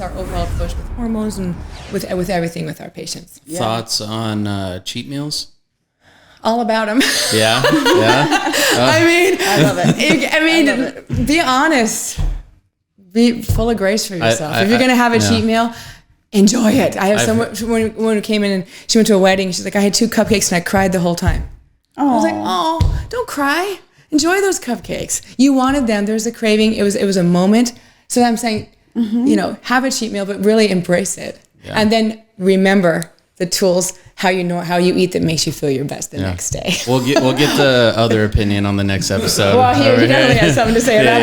our overall approach with hormones and with everything with our patients. Yeah. Thoughts on cheat meals? All about them. Yeah. I love it. Be honest. Be full of grace for yourself. If you're going to have a cheat meal, enjoy it. I have someone who came in and she went to a wedding. She's like, I had 2 cupcakes and I cried the whole time. I was like, oh, don't cry. Enjoy those cupcakes. You wanted them. There was a craving. It was a moment. So I'm saying, have a cheat meal, but really embrace it. Yeah. And then remember the tools, how you eat that makes you feel your best the next day. We'll get the other opinion on the next episode. Well, he definitely has something to say about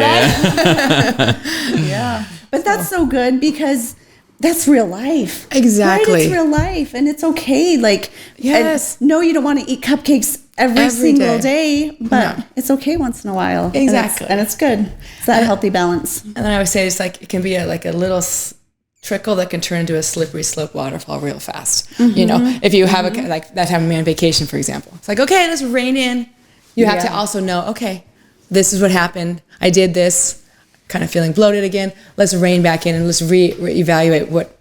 that. Yeah. But that's so good because that's real life. Exactly. Right? It's real life and it's okay. Like, yes. No, you don't want to eat cupcakes every single day, but it's okay once in a while. Exactly. And it's good. It's that healthy balance. And then I would say it's like, it can be a little trickle that can turn into a slippery slope waterfall real fast. If you have like that time of me on vacation, for example, it's like, okay, let's rein in. You have to also know, okay, this is what happened. I did this, kind of feeling bloated again. Let's rein back in and let's reevaluate what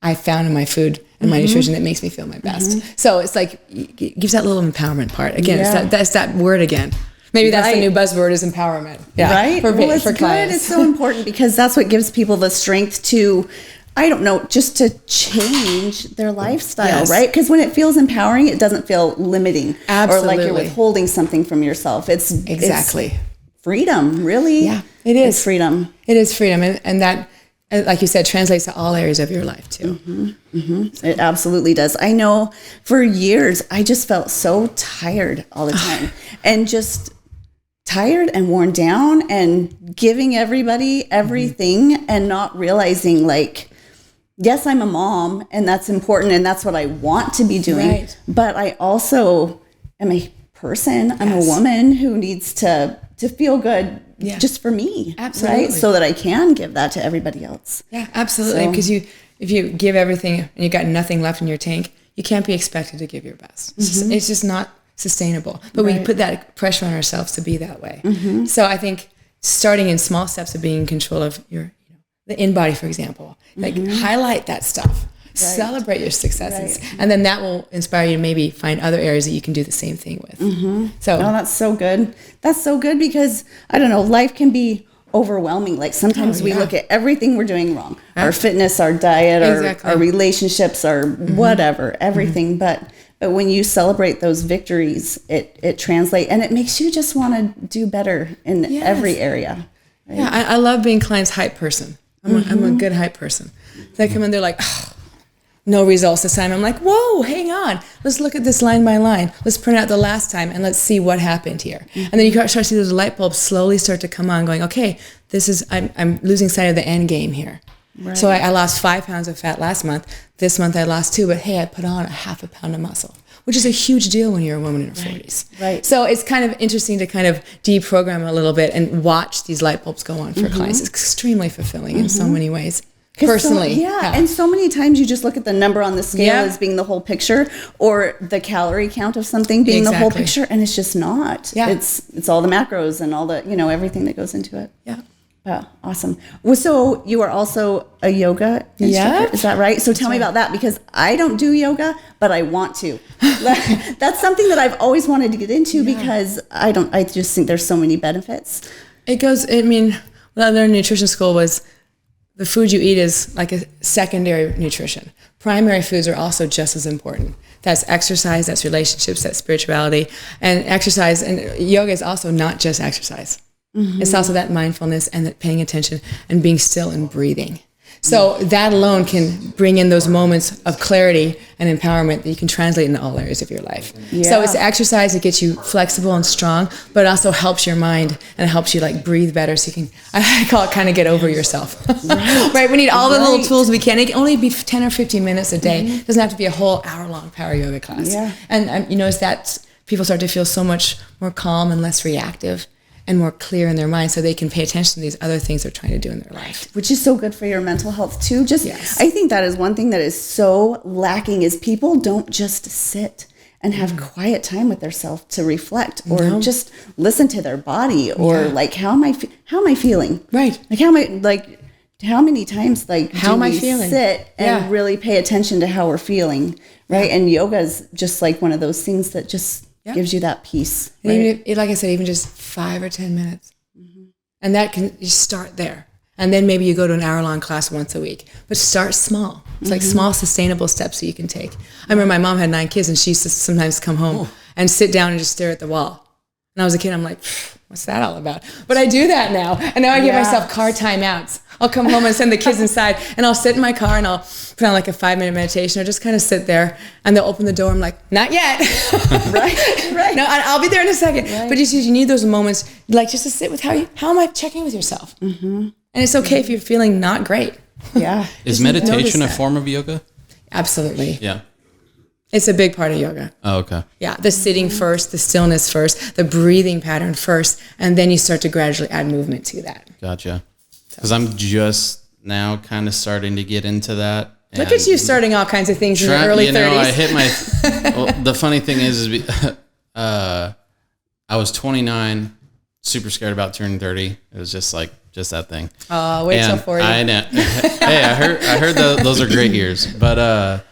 I found in my food and my nutrition that makes me feel my best. So it's like, it gives that little empowerment part. Again, that's that word again. Maybe that's the new buzzword is empowerment. Yeah. Right? For it's clients. Good. It's so important because that's what gives people the strength to, just to change their lifestyle, right? Because when it feels empowering, it doesn't feel limiting. Absolutely. Or like you're withholding something from yourself. It's freedom, really. Yeah, it is. It's freedom. It is freedom. And that, like you said, translates to all areas of your life too. It absolutely does. I know for years, I just felt so tired all the time and just tired and worn down and giving everybody everything and not realizing like, yes, I'm a mom and that's important and that's what I want to be doing. Right. But I also am a person. I'm a woman who needs to feel good just for me. Absolutely. Right? So that I can give that to everybody else. Yeah, absolutely. Because if you give everything and you got nothing left in your tank, you can't be expected to give your best. It's just not sustainable. But we put that pressure on ourselves to be that way. So I think starting in small steps of being in control of the in-body, for example, like highlight that stuff. Celebrate your successes. And then that will inspire you to maybe find other areas that you can do the same thing with. So that's so good. That's so good because, I don't know, life can be overwhelming. Like sometimes we look at everything we're doing wrong. Our fitness, our diet, our relationships, our whatever, everything. But when you celebrate those victories, it translates and it makes you just want to do better in every area. Right? Yeah, I love being clients' hype person. I'm a good hype person. They come in, they're like, oh, no results this time. I'm like, whoa, hang on. Let's look at this line by line. Let's print out the last time and let's see what happened here. And then you start to see those light bulbs slowly start to come on going, okay, I'm losing sight of the end game here. Right. So I lost 5 pounds of fat last month. This month I lost 2, but hey, I put on a half a pound of muscle, which is a huge deal when you're a woman in her 40s. Right. So it's kind of interesting to kind of deprogram a little bit and watch these light bulbs go on for clients. It's extremely fulfilling in so many ways. Personally. And so many times you just look at the number on the scale as being the whole picture or the calorie count of something being the whole picture, and it's just not. Yeah. It's all the macros and all the, everything that goes into it. Yeah. Awesome. Well, so you are also a yoga instructor, is that right? So tell me about that because I don't do yoga, but I want to. That's something that I've always wanted to get into because I just think there's so many benefits. Their nutrition school was the food you eat is like a secondary nutrition. Primary foods are also just as important. That's exercise, that's relationships, that's spirituality, and exercise. And yoga is also not just exercise. It's also that mindfulness and that paying attention and being still and breathing. So that alone can bring in those moments of clarity and empowerment that you can translate into all areas of your life. Yeah. So it's exercise that gets you flexible and strong, but it also helps your mind and it helps you like breathe better so you can, I call it kind of get over yourself. Right? We need all the little tools we can. It can only be 10 or 15 minutes a day. It doesn't have to be a whole hour-long power yoga class. Yeah. And you notice that people start to feel so much more calm and less reactive and more clear in their mind so they can pay attention to these other things they're trying to do in their life. Which is so good for your mental health too. I think that is one thing that is so lacking is people don't just sit and have quiet time with themselves to reflect or just listen to their body or like, how am I feeling? Right. Like, how am I, like, how many times like How do am I we feeling? sit and Yeah. really pay attention to how we're feeling, right? And yoga is just like one of those things that just gives you that peace. And Right? even if, like I said, even just 5 or 10 minutes. And that can, you start there. And then maybe you go to an hour-long class once a week. But start small. It's like small, sustainable steps that you can take. I remember my mom had 9 kids, and she used to sometimes come home and sit down and just stare at the wall. And I was a kid, I'm like, what's that all about? But I do that now. And now I give myself car timeouts. I'll come home and send the kids inside, and I'll sit in my car and I'll put on like a 5-minute meditation or just kind of sit there, and they'll open the door. I'm like, not yet. Right. No, I'll be there in a second. Right. But you need those moments, like just to sit with how am I checking with yourself? And it's okay if you're feeling not great. Yeah. Is Just meditation a notice that. form of yoga? Absolutely. Yeah. It's a big part of yoga. Oh, okay. Yeah, the sitting first, the stillness first, the breathing pattern first, and then you start to gradually add movement to that. Gotcha. Because I'm just now kind of starting to get into that. Look at you starting all kinds of things in your early 30s. I hit my. Well, the funny thing is I was 29, super scared about turning 30. It was just that thing. Oh, wait till 40. I know. Hey, I heard those are great years. But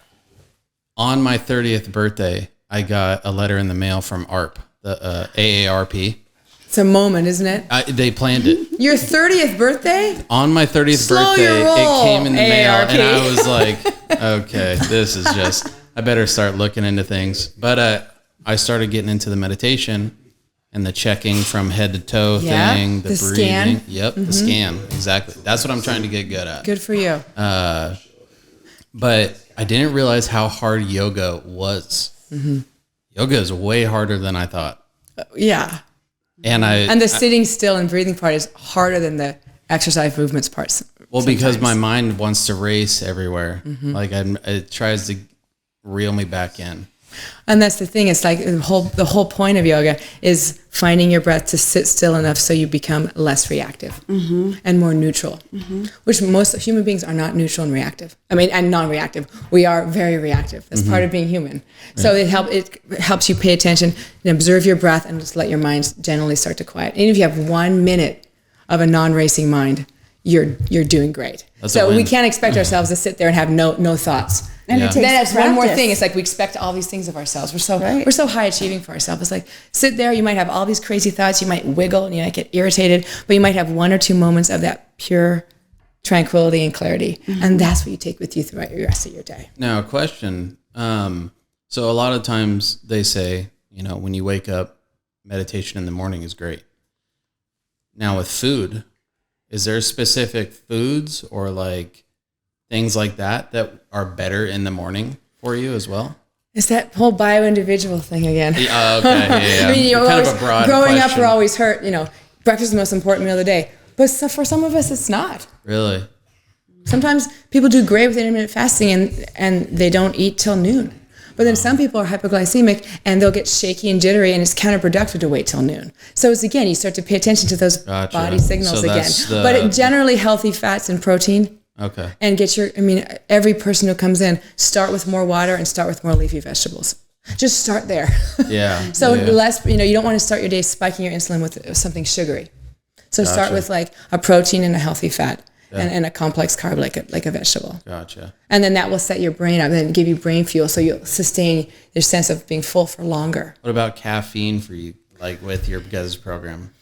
on my 30th birthday, I got a letter in the mail from ARP, the AARP. It's a moment, isn't it? They planned it. Your 30th birthday? On my 30th Slow birthday, your roll, it came in the mail, AARP. and I was like, okay, this is just, I better start looking into things. But I started getting into the meditation and the checking from head to toe thing, the breathing. Scan. Yep, the scan, exactly. That's what I'm trying to get good at. Good for you. But I didn't realize how hard yoga was. Yoga is way harder than I thought. Yeah. And the sitting still and breathing part is harder than the exercise movements parts. Well, because my mind wants to race everywhere. Like it tries to reel me back in. And that's the thing. It's like the whole point of yoga is finding your breath to sit still enough so you become less reactive and more neutral, which most human beings are not neutral and reactive. I mean, and non-reactive. We are very reactive. That's part of being human. So it helps you pay attention and observe your breath and just let your mind generally start to quiet. And if you have 1 minute of a non-racing mind, you're doing great. So we can't expect ourselves to sit there and have no thoughts. And it takes That's one more practice. thing. It's like we expect all these things of ourselves. We're so high achieving for ourselves. It's like sit there. You might have all these crazy thoughts. You might wiggle and you might get irritated, but you might have 1 or 2 moments of that pure tranquility and clarity, and that's what you take with you throughout the rest of your day. Now, a question. So a lot of times they say, when you wake up, meditation in the morning is great. Now with food, is there specific foods or like things like that are better in the morning for you as well? It's that whole bio-individual thing again. Okay, yeah. I mean, Kind of a broad growing question. up, we're always heard, breakfast is the most important meal of the day. But for some of us, it's not. Really? Sometimes people do great with intermittent fasting and they don't eat till noon. But then some people are hypoglycemic and they'll get shaky and jittery, and it's counterproductive to wait till noon. So it's again, you start to pay attention to those body signals So again. that's But generally healthy fats and protein. Okay. And every person who comes in, start with more water and start with more leafy vegetables. Just start there. Yeah. So less, you don't want to start your day spiking your insulin with something sugary. So start with like a protein and a healthy fat and a complex carb like a vegetable. Gotcha. And then that will set your brain up and give you brain fuel so you'll sustain your sense of being full for longer. What about caffeine for you, like with your guys' program?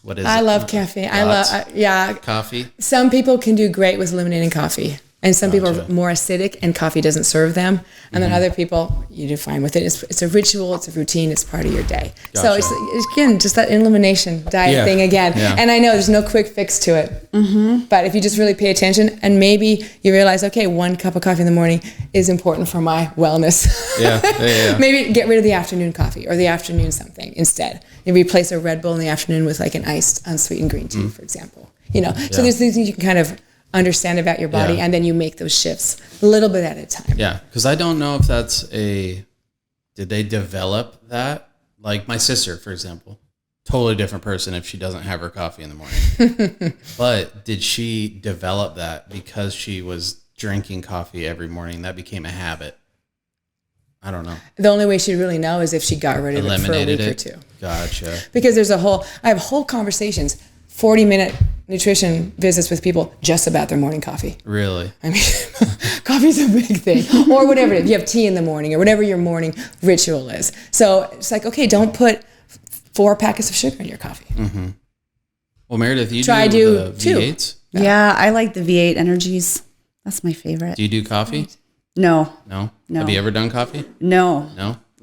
What is it? I love caffeine. Lots? Coffee. Coffee? Some people can do great with eliminating coffee. And some people are more acidic and coffee doesn't serve them. And then other people, you do fine with it. It's a ritual, it's a routine, it's part of your day. Gotcha. So it's again, just that elimination diet thing again. Yeah. And I know there's no quick fix to it. But if you just really pay attention and maybe you realize, okay, 1 cup of coffee in the morning is important for my wellness. Yeah. Maybe get rid of the afternoon coffee or the afternoon something instead. You replace a Red Bull in the afternoon with like an iced, unsweetened green tea, for example. So there's these things you can kind of understand about your body, and then you make those shifts a little bit at a time. Yeah, because I don't know if that's did they develop that? Like my sister, for example, totally different person if she doesn't have her coffee in the morning. But did she develop that because she was drinking coffee every morning? That became a habit. I don't know. The only way she'd really know is if she got rid of it for a week or two. Gotcha. Because I have whole conversations, 40-minute nutrition visits with people just about their morning coffee. Really? I mean, coffee's a big thing, or whatever. If you have tea in the morning, or whatever your morning ritual is. So it's like, okay, don't put 4 packets of sugar in your coffee. Mm-hmm. Well, Meredith, you Try do the two. V8s? Yeah, I like the V8 Energies. That's my favorite. Do you do coffee? No. Have you ever done coffee? No.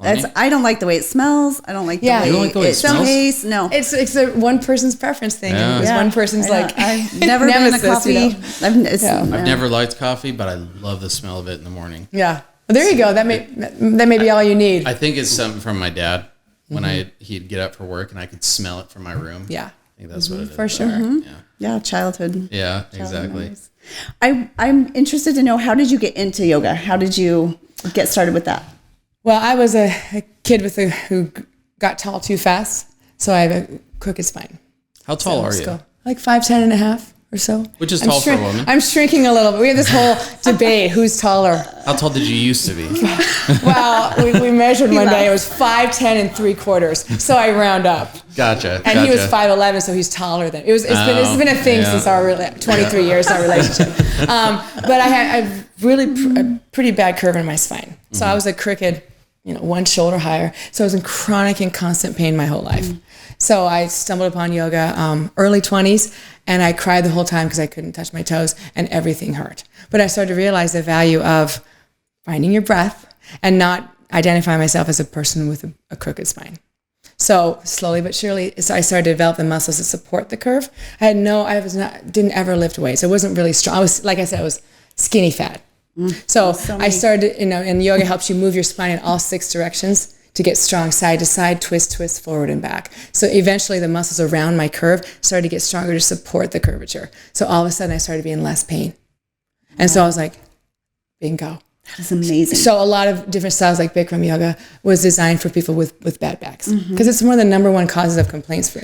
Lonnie? I don't like the way it smells. I don't like the way You don't like the way it smells? tastes. No. It's a one person's preference thing. Yeah. It's one person's like I've never been a nemesis, coffee. you know? I've never liked coffee, but I love the smell of it in the morning. Yeah. Well, there you go. That may be all you need. I think it's something from my dad when he'd get up for work and I could smell it from my room. Yeah. I think that's what it is. For sure. Yeah, childhood. Yeah, exactly. Memories. I'm interested to know, how did you get into yoga? How did you get started with that? Well, I was a kid who got tall too fast, so I have a crooked spine. How tall are Let's you? go. Like 5'10" and a half or so. Which is tall for a woman. I'm shrinking a little bit. We have this whole debate, who's taller. How tall did you used to be? Well, we measured one day. It was 5'10" and 3/4. So I round up. Gotcha. And he was 5'11", so he's taller than. It's been a thing since our 23 years in our relationship. But I had a pretty bad curve in my spine. So I was a crooked, one shoulder higher. So I was in chronic and constant pain my whole life. So I stumbled upon yoga early 20s, and I cried the whole time because I couldn't touch my toes and everything hurt. But I started to realize the value of finding your breath and not identifying myself as a person with a crooked spine. So slowly but surely, I started to develop the muscles that support the curve. Didn't ever lift weights. I wasn't really strong. I was, like I said, I was skinny fat. So I started, and yoga helps you move your spine in all 6 directions to get strong, side to side, twist, forward and back. So eventually the muscles around my curve started to get stronger to support the curvature. So all of a sudden I started being less pain. And so I was like, bingo. That is amazing. So a lot of different styles like Bikram Yoga was designed for people with bad backs. Because it's one of the number one causes of complaints for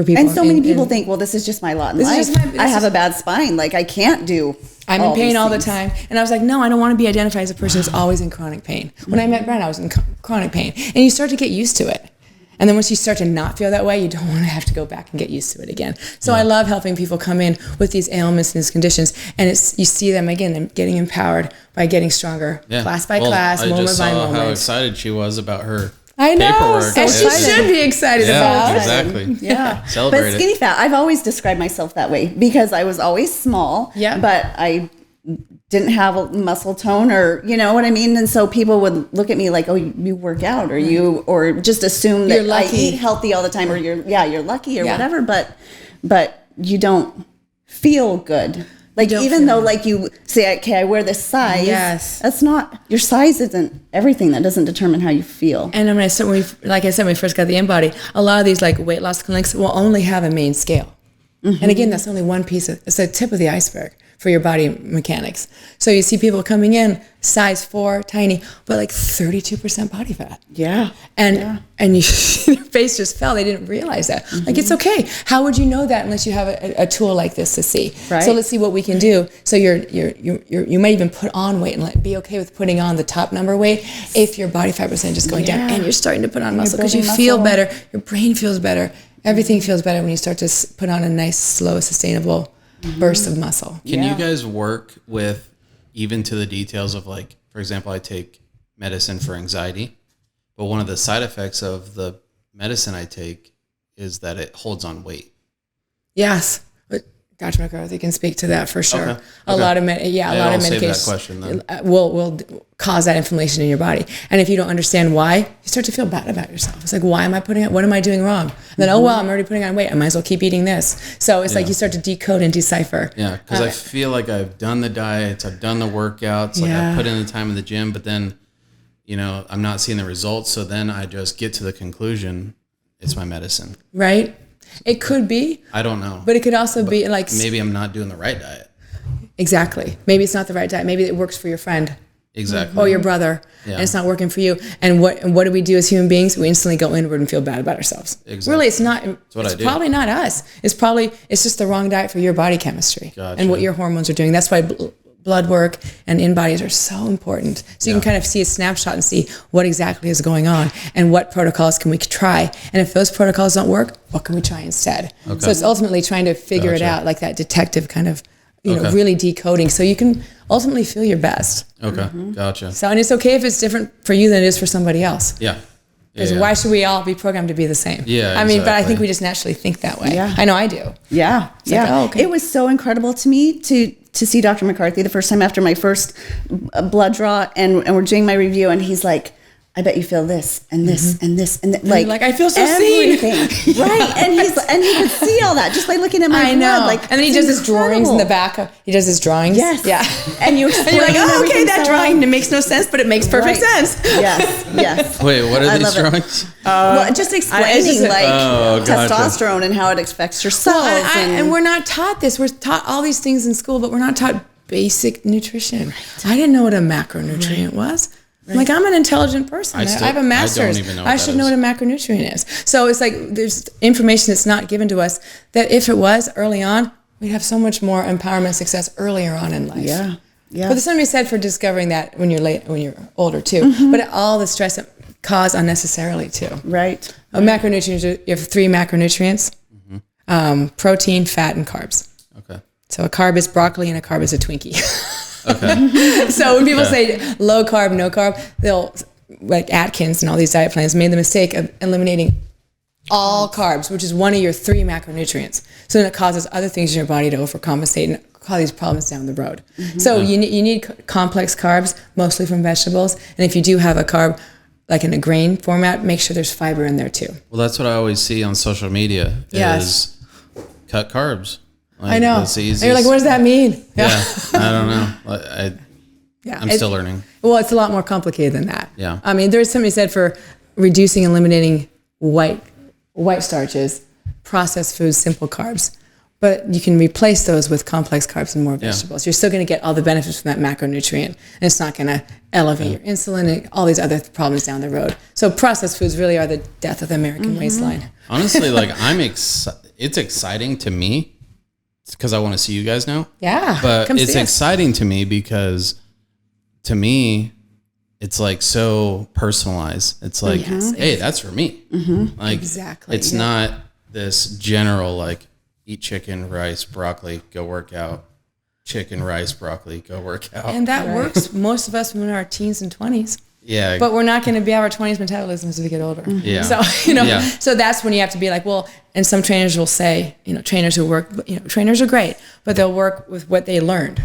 people. And so many people think, well, this is just my lot in life. I have a bad spine. Like, I can't do I'm in pain all the time. And I was like, no, I don't want to be identified as a person who's always in chronic pain. When I met Brent, I was in chronic pain. And you start to get used to it. And then once you start to not feel that way, you don't want to have to go back and get used to it again. So I love helping people come in with these ailments and these conditions. And you see them, again, getting empowered by getting stronger, class by class, moment by moment. I just saw how excited she was about her I know, paperwork. and she should be excited about it. Exactly. Yeah. Celebrate But skinny fat, I've always described myself that way because I was always small, but I didn't have a muscle tone, or you know what I mean? And so people would look at me like, oh, you work out, or just assume that I eat healthy all the time, or you're lucky or whatever, but you don't feel good. Like, even though like you say, okay, I wear this size, that's not, your size isn't everything. That doesn't determine how you feel. And when like I said, when we first got the InBody, a lot of these like weight loss clinics will only have a main scale. And again, that's only one piece it's the tip of the iceberg for your body mechanics. So you see people coming in size 4, tiny, but like 32% body fat. And you their face just fell. They didn't realize that. Like, it's okay. How would you know that unless you have a tool like this to see? Right. So let's see what we can do. So you might even put on weight and be okay with putting on the top number weight if your body fat percentage is going down and you're starting to put on muscle because you feel better. Your brain feels better. Everything feels better when you start to put on a nice, slow, sustainable burst of muscle. Can you guys work with even to the details of, like, for example, I take medicine for anxiety, but one of the side effects of the medicine I take is that it holds on weight. Yes. But Dr. McCarthy can speak to that for sure. Okay. A lot of medications that question, then. will cause that inflammation in your body. And if you don't understand why, you start to feel bad about yourself. It's like, why am I putting it? What am I doing wrong? And then, I'm already putting on weight. I might as well keep eating this. So it's like you start to decode and decipher. Yeah, because I feel like I've done the diets, I've done the workouts, like I put in the time in the gym, but then, I'm not seeing the results. So then I just get to the conclusion, it's my medicine. Right? It could be. I don't know. But it could also be like... Maybe I'm not doing the right diet. Exactly. Maybe it's not the right diet. Maybe it works for your friend. Exactly. Or your brother. And it's not working for you. And what do we do as human beings? We instantly go inward and feel bad about ourselves. Exactly. Really, it's probably not us. It's just the wrong diet for your body chemistry. Gotcha. And what your hormones are doing. That's why blood work and in bodies are so important. So you can kind of see a snapshot and see what exactly is going on and what protocols can we try. And if those protocols don't work, what can we try instead? Okay. So it's ultimately trying to figure it out, like that detective kind of, you know, really decoding so you can ultimately feel your best. Okay, gotcha. So, and it's okay if it's different for you than it is for somebody else. Yeah. Because why should we all be programmed to be the same? Yeah, I mean, but I think we just naturally think that way. Yeah. I know I do. Yeah. It's like, oh, okay. It was so incredible to me to see Dr. McCarthy the first time after my first blood draw, and we're doing my review, and he's like, I bet you feel this and this and this and like I feel so everything. seen. Right. And he could see all that just by looking at my blood. Like, and then he does his drawings in the back. He does his drawings. Yes. Yeah. And you're like, oh, okay, that drawing it makes no sense, but it makes perfect sense. Yes. Wait, what are these drawings? Well, just explaining testosterone and how it affects your cells. Well, and we're not taught this. We're taught all these things in school, but we're not taught basic nutrition. Right. I didn't know what a macronutrient was. Right. Like, I'm an intelligent person. I have a master's. I should know what a macronutrient is. So it's like there's information that's not given to us that if it was early on, we'd have so much more empowerment success earlier on in life. Yeah. But there's something to be said for discovering that when you're older too. But all the stress that caused unnecessarily too. Right. Macronutrients, you have 3 macronutrients, protein, fat, and carbs. Okay. So a carb is broccoli and a carb is a Twinkie. Okay. So when people say low carb, no carb, they'll, like Atkins and all these diet plans, made the mistake of eliminating all carbs, which is one of your 3 macronutrients. So then it causes other things in your body to overcompensate and cause these problems down the road. So you need complex carbs, mostly from vegetables. And if you do have a carb, like in a grain format, make sure there's fiber in there too. Well, that's what I always see on social media is cut carbs. Like, I know. That's the easiest. And you're like, what does that mean? Yeah, I don't know. I'm still learning. Well, it's a lot more complicated than that. Yeah. I mean, there's something said for reducing and eliminating white starches, processed foods, simple carbs. But you can replace those with complex carbs and more vegetables. You're still going to get all the benefits from that macronutrient. And it's not going to elevate your insulin and all these other problems down the road. So processed foods really are the death of the American waistline. Honestly, like it's exciting to me because I want to see you guys now. Yeah. But it's exciting to me because to me, it's like so personalized. It's like, hey, that's for me. Like, exactly. It's not this general, like, eat chicken, rice, broccoli, go work out. Chicken, rice, broccoli, go work out. And that works most of us when we're in our teens and 20s. Yeah. But we're not going to be our 20s metabolism as we get older. Yeah. So, so that's when you have to be like, well, and some trainers will say, trainers who work, trainers are great, but they'll work with what they learned.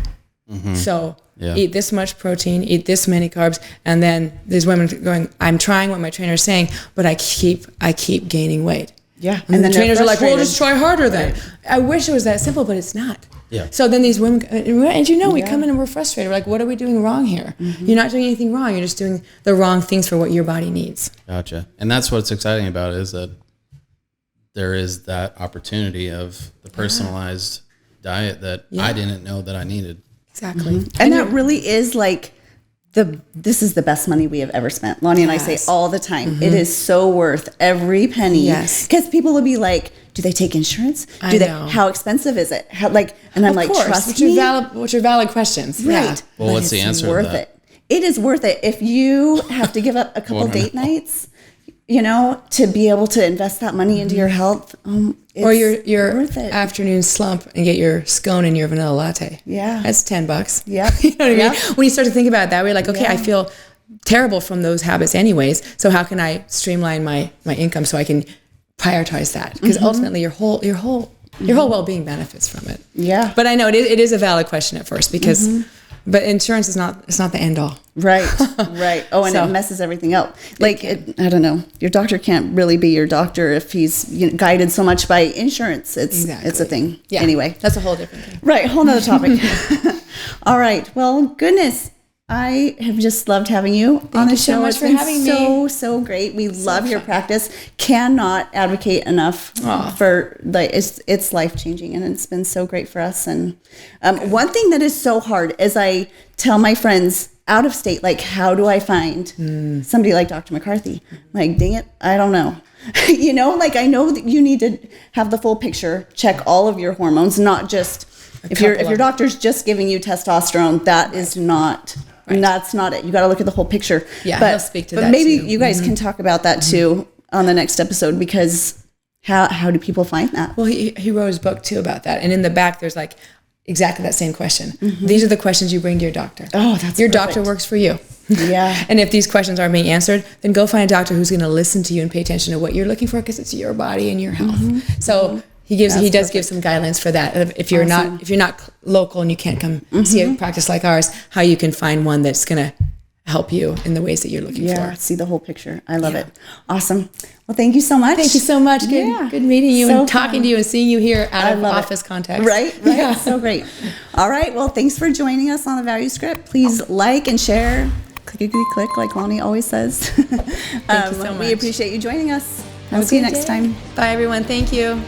So eat this much protein, eat this many carbs. And then there's women going, I'm trying what my trainer is saying, but I keep gaining weight. Yeah. And then the trainers are like, well, just try harder then. Right. I wish it was that simple, but it's not. Yeah. So then these women, and we come in and we're frustrated. We're like, what are we doing wrong here? You're not doing anything wrong. You're just doing the wrong things for what your body needs. Gotcha. And that's what's exciting about it is that there is that opportunity of the personalized diet that I didn't know that I needed. Exactly. And that really is like, this is the best money we have ever spent. Lonnie and I say all the time, it is so worth every penny. Yes. Because people will be like, do they take insurance? How expensive is it? And I'm like, trust me. Which are valid questions. Right. Yeah. Well, what's the answer to that? It is worth it. If you have to give up a couple date nights, to be able to invest that money into your health, or your worth it. Afternoon slump and get your scone and your vanilla latte. Yeah. That's $10. Yeah. You know what I mean? When you start to think about it that way, like, okay, I feel terrible from those habits anyways. So how can I streamline my income so I can prioritize that? Because ultimately your whole well-being benefits from it. Yeah. But I know it is a valid question at first because but insurance is not the end all. Right. Oh, and it messes everything up. Like, I don't know. Your doctor can't really be your doctor if he's guided so much by insurance. It's a thing. Yeah. Anyway. That's a whole different thing. Right. Whole nother topic. All right. Well, goodness. I have just loved having you on the show. Thank you so much for having me. So great. We love your practice. Cannot advocate enough for it's life changing, and it's been so great for us. And one thing that is so hard is I tell my friends out of state, like, how do I find somebody like Dr. McCarthy? Like, dang it, I don't know. Like, I know that you need to have the full picture, check all of your hormones, not just If your doctor's just giving you testosterone, that is not. And that's not it. You got to look at the whole picture. Yeah, but, he'll speak to but that maybe too. you guys can talk about that too on the next episode, because how do people find that? Well, he wrote his book too about that, and in the back there's like exactly that same question. These are the questions you bring to your doctor. Oh, that's your perfect. doctor works for you. Yeah. And if these questions aren't being answered, then go find a doctor who's going to listen to you and pay attention to what you're looking for, because it's your body and your health. So he does give some guidelines for that. If you're not local and you can't come see a practice like ours, how you can find one that's going to help you in the ways that you're looking for. See the whole picture. I love it. Awesome. Well, thank you so much. Thank you so much. Good meeting you and talking to you and seeing you here out of office context. Right? Yeah. So great. All right. Well, thanks for joining us on the Value Script. Please like and share. Clickety click, like Lonnie always says. Thank you so much. We appreciate you joining us. We'll see you next time. Bye, everyone. Thank you.